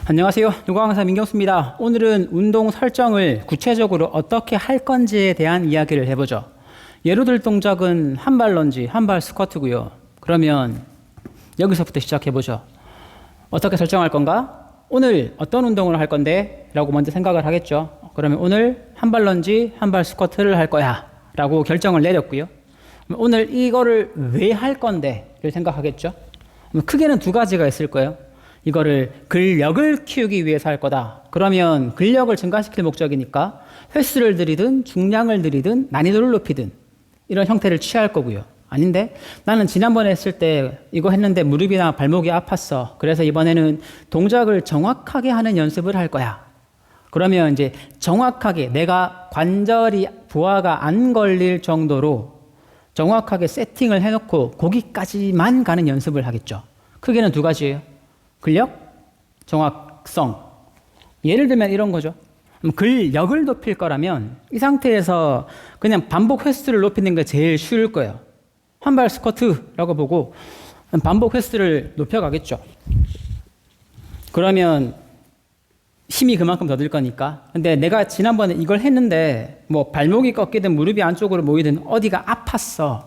안녕하세요. 요가강사 민경수입니다. 오늘은 운동 설정을 구체적으로 어떻게 할 건지에 대한 이야기를 해보죠. 예로 들 동작은 한발 런지, 한발 스쿼트고요. 그러면 여기서부터 시작해보죠. 어떻게 설정할 건가? 오늘 어떤 운동을 할 건데? 라고 먼저 생각을 하겠죠. 그러면 오늘 한발 런지, 한발 스쿼트를 할 거야. 라고 결정을 내렸고요. 오늘 이거를 왜 할 건데? 를 생각하겠죠. 크게는 두 가지가 있을 거예요. 이거를 근력을 키우기 위해서 할 거다. 그러면 근력을 증가시킬 목적이니까 횟수를 들이든 중량을 들이든 난이도를 높이든 이런 형태를 취할 거고요. 아닌데 나는 지난번에 했을 때 이거 했는데 무릎이나 발목이 아팠어. 그래서 이번에는 동작을 정확하게 하는 연습을 할 거야. 그러면 이제 정확하게 내가 관절이 부하가 안 걸릴 정도로 정확하게 세팅을 해놓고 거기까지만 가는 연습을 하겠죠. 크게는 두 가지예요. 근력, 정확성. 예를 들면 이런 거죠. 근력을 높일 거라면 이 상태에서 그냥 반복 횟수를 높이는 게 제일 쉬울 거예요. 한발 스쿼트라고 보고 반복 횟수를 높여가겠죠. 그러면 힘이 그만큼 더 들 거니까. 근데 내가 지난번에 이걸 했는데 뭐 발목이 꺾이든 무릎이 안쪽으로 모이든 어디가 아팠어.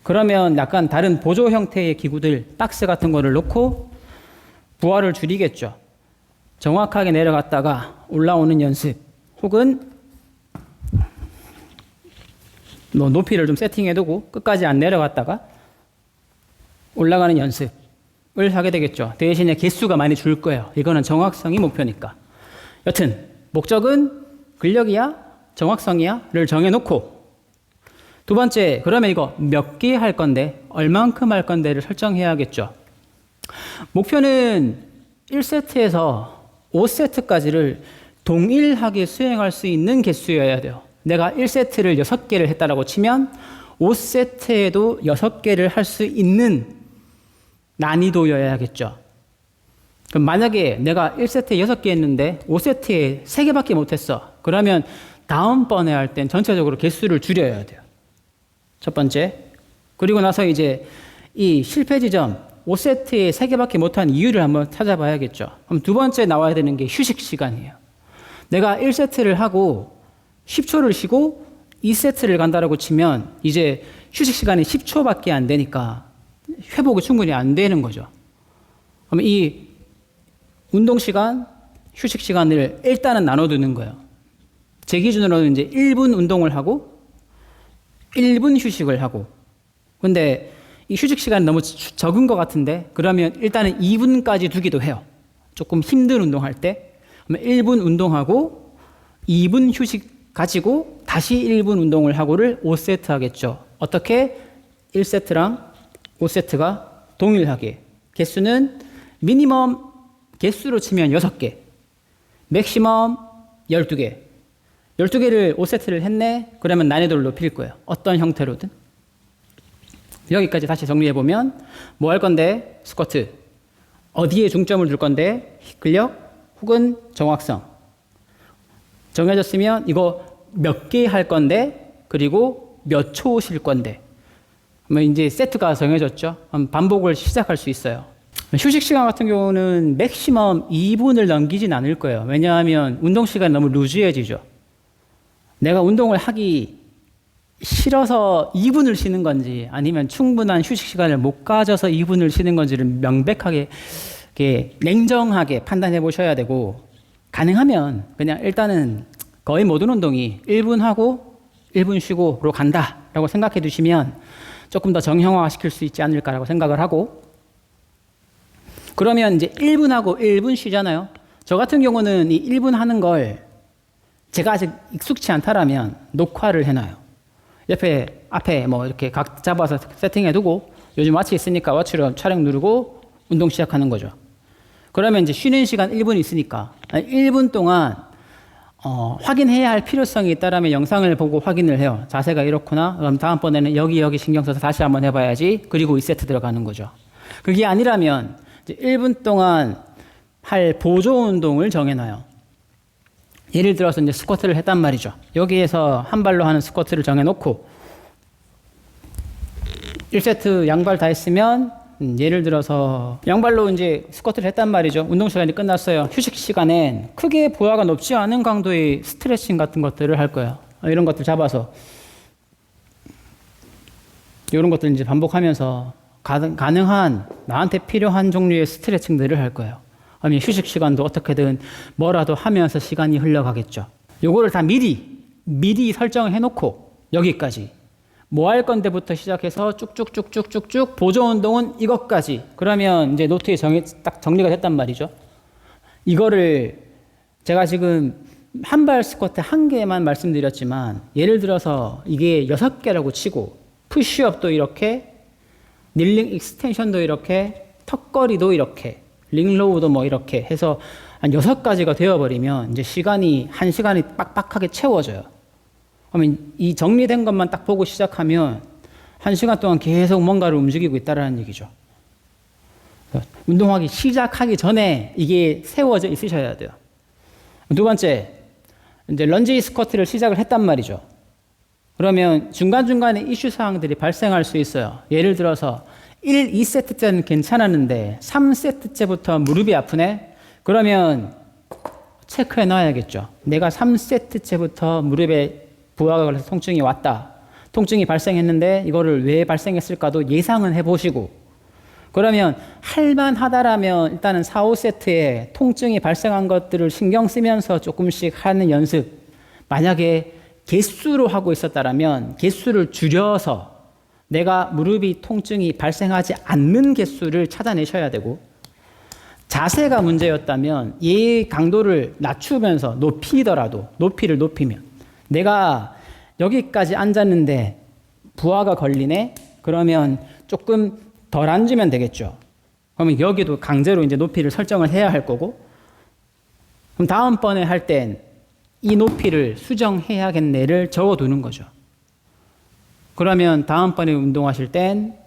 그러면 약간 다른 보조 형태의 기구들, 박스 같은 거를 놓고 부하를 줄이겠죠. 정확하게 내려갔다가 올라오는 연습 혹은 높이를 좀 세팅해두고 끝까지 안 내려갔다가 올라가는 연습을 하게 되겠죠. 대신에 개수가 많이 줄 거예요. 이거는 정확성이 목표니까. 여튼 목적은 근력이야? 정확성이야?를 정해놓고 두 번째, 그러면 이거 몇 개 할 건데 얼만큼 할 건데를 설정해야겠죠. 목표는 1세트에서 5세트까지를 동일하게 수행할 수 있는 개수여야 돼요. 내가 1세트를 6개를 했다라고 치면 5세트에도 6개를 할 수 있는 난이도여야겠죠. 그럼 만약에 내가 1세트에 6개 했는데 5세트에 3개밖에 못했어. 그러면 다음번에 할 땐 전체적으로 개수를 줄여야 돼요. 첫 번째. 그리고 나서 이제 이 실패 지점 5세트에 3개밖에 못한 이유를 한번 찾아봐야겠죠. 그럼 두 번째 나와야 되는 게 휴식 시간이에요. 내가 1세트를 하고 10초를 쉬고 2세트를 간다라고 치면 이제 휴식 시간이 10초밖에 안 되니까 회복이 충분히 안 되는 거죠. 그럼 이 운동 시간, 휴식 시간을 일단은 나눠두는 거예요. 제 기준으로는 이제 1분 운동을 하고 1분 휴식을 하고. 근데 이 휴식 시간이 너무 적은 것 같은데 그러면 일단은 2분까지 두기도 해요. 조금 힘든 운동할 때. 그러면 1분 운동하고 2분 휴식 가지고 다시 1분 운동을 하고를 5세트 하겠죠. 어떻게? 1세트랑 5세트가 동일하게. 개수는 미니멈 개수로 치면 6개. 맥시멈 12개. 12개를 5세트를 했네? 그러면 난이도를 높일 거예요. 어떤 형태로든. 여기까지 다시 정리해보면 뭐 할 건데? 스쿼트. 어디에 중점을 둘 건데? 근력 혹은 정확성. 정해졌으면 이거 몇 개 할 건데? 그리고 몇 초 쉴 건데? 그러면 이제 세트가 정해졌죠. 반복을 시작할 수 있어요. 휴식 시간 같은 경우는 맥시멈 2분을 넘기진 않을 거예요. 왜냐하면 운동 시간이 너무 루즈해지죠. 내가 운동을 하기 싫어서 2분을 쉬는 건지 아니면 충분한 휴식 시간을 못 가져서 2분을 쉬는 건지를 명백하게 냉정하게 판단해 보셔야 되고, 가능하면 그냥 일단은 거의 모든 운동이 1분 하고 1분 쉬고로 간다라고 생각해 두시면 조금 더 정형화 시킬 수 있지 않을까라고 생각을 하고, 그러면 이제 1분 하고 1분 쉬잖아요. 저 같은 경우는 이 1분 하는 걸 제가 아직 익숙치 않다라면 녹화를 해놔요. 앞에 뭐 이렇게 각 잡아서 세팅해두고, 요즘 와치 있으니까 와치로 촬영 누르고 운동 시작하는 거죠. 그러면 이제 쉬는 시간 1분 있으니까 1분 동안 확인해야 할 필요성이 있다라면 영상을 보고 확인을 해요. 자세가 이렇구나. 그럼 다음번에는 여기 신경 써서 다시 한번 해봐야지. 그리고 2세트 들어가는 거죠. 그게 아니라면 이제 1분 동안 할 보조 운동을 정해놔요. 예를 들어서 이제 스쿼트를 했단 말이죠. 여기에서 한 발로 하는 스쿼트를 정해놓고 1세트 양발 다 했으면 예를 들어서 양발로 이제 스쿼트를 했단 말이죠. 운동 시간이 끝났어요. 휴식 시간엔 크게 부하가 높지 않은 강도의 스트레칭 같은 것들을 할 거예요. 이런 것들 잡아서 이런 것들 이제 반복하면서 가능한 나한테 필요한 종류의 스트레칭들을 할 거예요. 아니면 휴식 시간도 어떻게든 뭐라도 하면서 시간이 흘러가겠죠. 요거를 다 미리 설정을 해놓고 여기까지 뭐 할 건데부터 시작해서 쭉쭉쭉쭉쭉쭉 보조 운동은 이것까지. 그러면 이제 노트에 딱 정리가 됐단 말이죠. 이거를 제가 지금 한발 스쿼트 1개만 말씀드렸지만 예를 들어서 이게 6개라고 치고 푸시업도 이렇게 닐링 익스텐션도 이렇게 턱걸이도 이렇게 링로우도 뭐 이렇게 해서 한 6가지가 되어버리면 이제 시간이 1시간이 빡빡하게 채워져요. 그러면 이 정리된 것만 딱 보고 시작하면 1시간 동안 계속 뭔가를 움직이고 있다라는 얘기죠. 운동하기 시작하기 전에 이게 세워져 있으셔야 돼요. 두 번째, 이제 런지 스쿼트를 시작을 했단 말이죠. 그러면 중간중간에 이슈 사항들이 발생할 수 있어요. 예를 들어서 1, 2세트 때는 괜찮았는데 3세트째부터 무릎이 아프네? 그러면 체크해 놔야겠죠. 내가 3세트째부터 무릎에 부하가 걸려서 통증이 왔다. 통증이 발생했는데 이거를 왜 발생했을까도 예상은 해보시고 그러면 할만하다라면 일단은 4, 5세트에 통증이 발생한 것들을 신경 쓰면서 조금씩 하는 연습. 만약에 개수로 하고 있었다라면 개수를 줄여서 내가 무릎이 통증이 발생하지 않는 개수를 찾아내셔야 되고 자세가 문제였다면 이 강도를 낮추면서 높이를 높이면 내가 여기까지 앉았는데 부하가 걸리네? 그러면 조금 덜 앉으면 되겠죠. 그러면 여기도 강제로 이제 높이를 설정을 해야 할 거고 그럼 다음번에 할 땐 이 높이를 수정해야겠네를 적어두는 거죠. 그러면 다음번에 운동하실 땐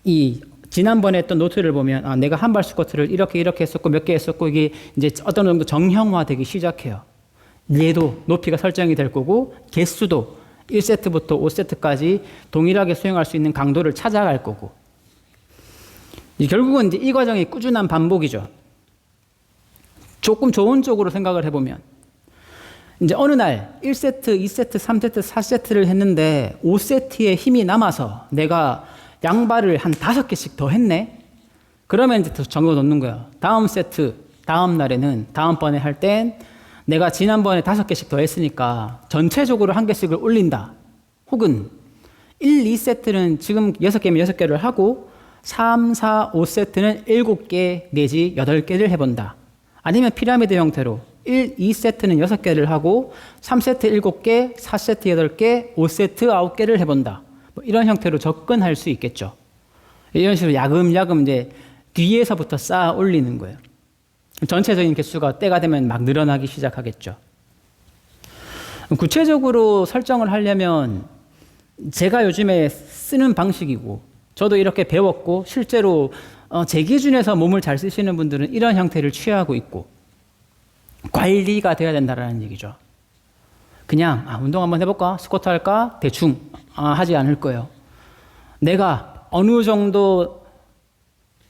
이 지난번에 했던 노트를 보면 내가 한발 스쿼트를 이렇게 했었고 몇 개 했었고 이게 이제 어떤 정도 정형화되기 시작해요. 얘도 높이가 설정이 될 거고 개수도 1세트부터 5세트까지 동일하게 수행할 수 있는 강도를 찾아갈 거고 결국은 이제 이 과정이 꾸준한 반복이죠. 조금 좋은 쪽으로 생각을 해보면 이제 어느 날 1세트, 2세트, 3세트, 4세트를 했는데 5세트에 힘이 남아서 내가 양발을 한 5개씩 더 했네? 그러면 이제 더 적어 놓는 거야. 다음 세트, 다음 날에는 다음번에 할 땐 내가 지난번에 5개씩 더 했으니까 전체적으로 1개씩을 올린다. 혹은 1, 2세트는 지금 6개면 6개를 하고 3, 4, 5세트는 7개 내지 8개를 해본다. 아니면 피라미드 형태로 1, 2세트는 6개를 하고 3세트 7개, 4세트 8개, 5세트 9개를 해본다. 뭐 이런 형태로 접근할 수 있겠죠. 이런 식으로 야금야금 이제 뒤에서부터 쌓아 올리는 거예요. 전체적인 개수가 때가 되면 막 늘어나기 시작하겠죠. 구체적으로 설정을 하려면 제가 요즘에 쓰는 방식이고 저도 이렇게 배웠고 실제로 제 기준에서 몸을 잘 쓰시는 분들은 이런 형태를 취하고 있고 관리가 돼야 된다는 얘기죠. 그냥 운동 한번 해볼까? 스쿼트 할까? 대충 하지 않을 거예요. 내가 어느 정도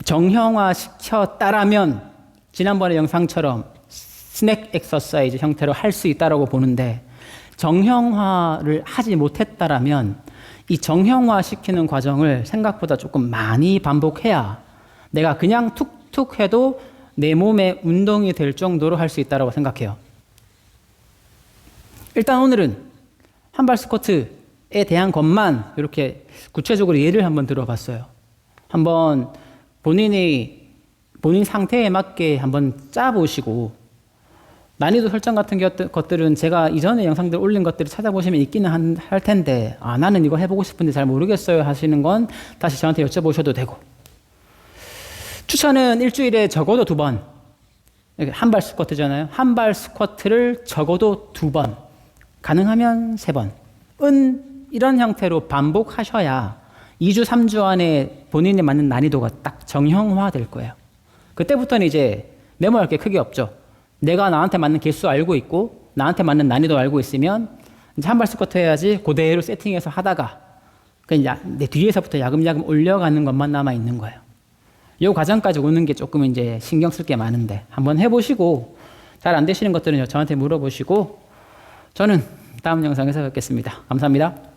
정형화 시켰다라면 지난번에 영상처럼 스낵 엑서사이즈 형태로 할 수 있다고 보는데 정형화를 하지 못했다라면 이 정형화 시키는 과정을 생각보다 조금 많이 반복해야 내가 그냥 툭툭 해도 내 몸에 운동이 될 정도로 할 수 있다고 생각해요. 일단 오늘은 한발 스쿼트에 대한 것만 이렇게 구체적으로 예를 한번 들어봤어요. 한번 본인 상태에 맞게 한번 짜보시고 난이도 설정 같은 것들은 제가 이전에 영상들 올린 것들을 찾아보시면 있기는 할 텐데 나는 이거 해보고 싶은데 잘 모르겠어요 하시는 건 다시 저한테 여쭤보셔도 되고 추천은 일주일에 적어도 2번 한발 스쿼트잖아요. 한발 스쿼트를 적어도 2번 가능하면 3번 이런 형태로 반복하셔야 2주 3주 안에 본인에 맞는 난이도가 딱 정형화될 거예요. 그때부터는 이제 메모할 게 크게 없죠. 내가 나한테 맞는 개수 알고 있고 나한테 맞는 난이도 알고 있으면 이제 한발 스쿼트 해야지 그대로 세팅해서 하다가 그냥 내 뒤에서부터 야금야금 올려가는 것만 남아 있는 거예요. 요 과정까지 오는 게 조금 이제 신경 쓸 게 많은데 한번 해보시고 잘 안 되시는 것들은 저한테 물어보시고 저는 다음 영상에서 뵙겠습니다. 감사합니다.